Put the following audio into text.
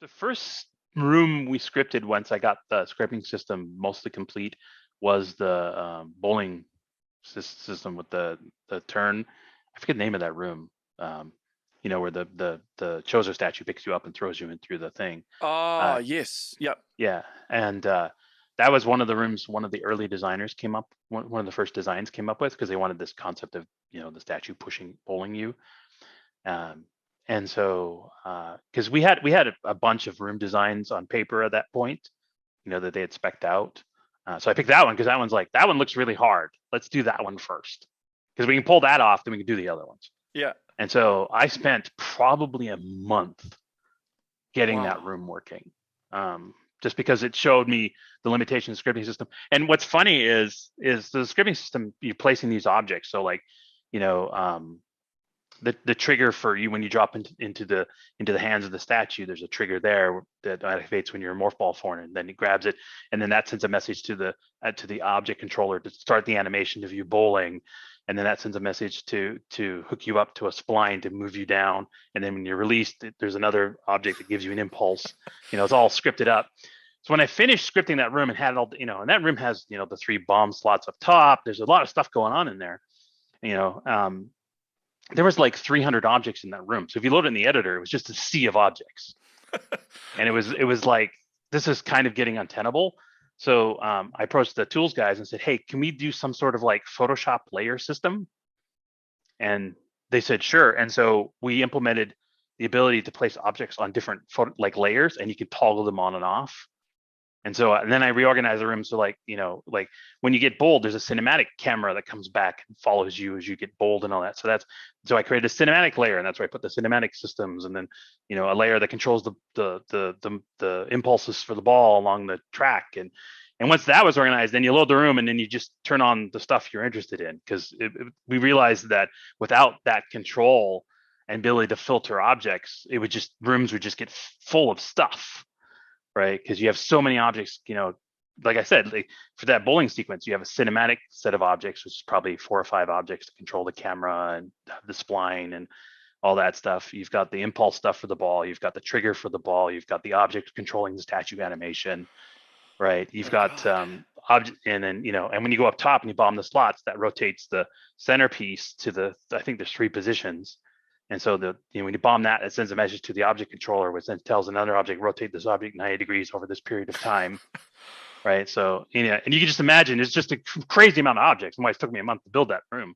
The first room we scripted once I got the scripting system mostly complete was the bowling system with the turn. I forget the name of that room. Um, where the Chozo statue picks you up and throws you in through the thing. Oh, Uh, yes. Yep. yeah, and that was one of the rooms one of the early designers came up. One of the first designs came up with because they wanted this concept of the statue pushing bowling you. Um, and so because we had a bunch of room designs on paper at that point, that they had spec'd out. So I picked that one because that one's like, that one looks really hard. Let's do that one first. Because we can pull that off, then we can do the other ones. Yeah. And so I spent probably a month getting that Wow. room working. Just because it showed me the limitations of the scripting system. And what's funny is the scripting system, you're placing these objects. So like, you know, the trigger for you when you drop into the hands of the statue, there's a trigger there that activates when you're a morph ball form, and then he grabs it, and then that sends a message to the object controller to start the animation of you bowling, and then that sends a message to hook you up to a spline to move you down, and then when you're released, there's another object that gives you an impulse. It's all scripted up. So when I finished scripting that room and had it all, and that room has the 3 bomb slots up top. There's a lot of stuff going on in there. There was like 300 objects in that room. So if you load it in the editor, it was just a sea of objects. And it was like, this is kind of getting untenable. So I approached the tools guys and said, hey, can we do some sort of like Photoshop layer system? And they said, sure. And so we implemented the ability to place objects on different layers, and you can toggle them on and off. And so and then I reorganized the room so like when you get bowled, there's a cinematic camera that comes back and follows you as you get bowled and all that. So I created a cinematic layer, and that's where I put the cinematic systems, and then a layer that controls the impulses for the ball along the track. And once that was organized, then you load the room, and then you just turn on the stuff you're interested in, because we realized that without that control and ability to filter objects, rooms would just get full of stuff. Right, because you have so many objects. Like I said, for that bowling sequence, you have a cinematic set of objects, which is probably 4 or 5 objects to control the camera and the spline and all that stuff. You've got the impulse stuff for the ball. You've got the trigger for the ball. You've got the object controlling the statue animation. Right. You've got object, and then and when you go up top and you bomb the slots, that rotates the centerpiece to I think there's 3 positions. And so when you bomb that, it sends a message to the object controller, which then tells another object, rotate this object 90 degrees over this period of time. Right. So, and you can just imagine it's just a crazy amount of objects. And why it took me a month to build that room.